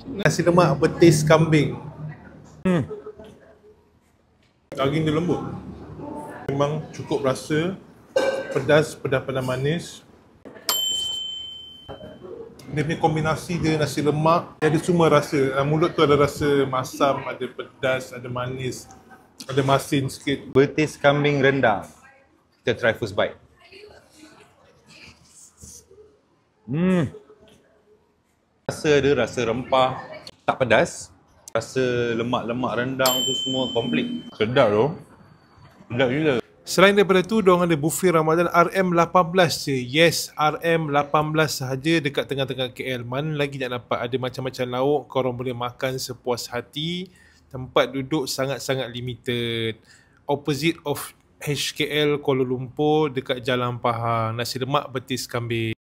Nasi lemak betis kambing. Daging dia lembut. Memang cukup rasa. Pedas manis. Dia punya kombinasi dia nasi lemak, dia ada semua rasa. Mulut tu ada rasa masam, ada pedas, ada manis, ada masin sikit. Betis kambing rendang. Kita try first bite. Rasa dia, rasa rempah, tak pedas. Rasa lemak-lemak rendang tu semua komplit. Sedap tu. Sedap gila. Selain daripada tu, diorang ada buffet Ramadan RM18 je. Yes, RM18 sahaja dekat tengah-tengah KL. Mana lagi nak dapat? Ada macam-macam lauk, korang boleh makan sepuas hati. Tempat duduk sangat-sangat limited. Opposite of HKL Kuala Lumpur dekat Jalan Pahang. Nasi lemak betis kambing.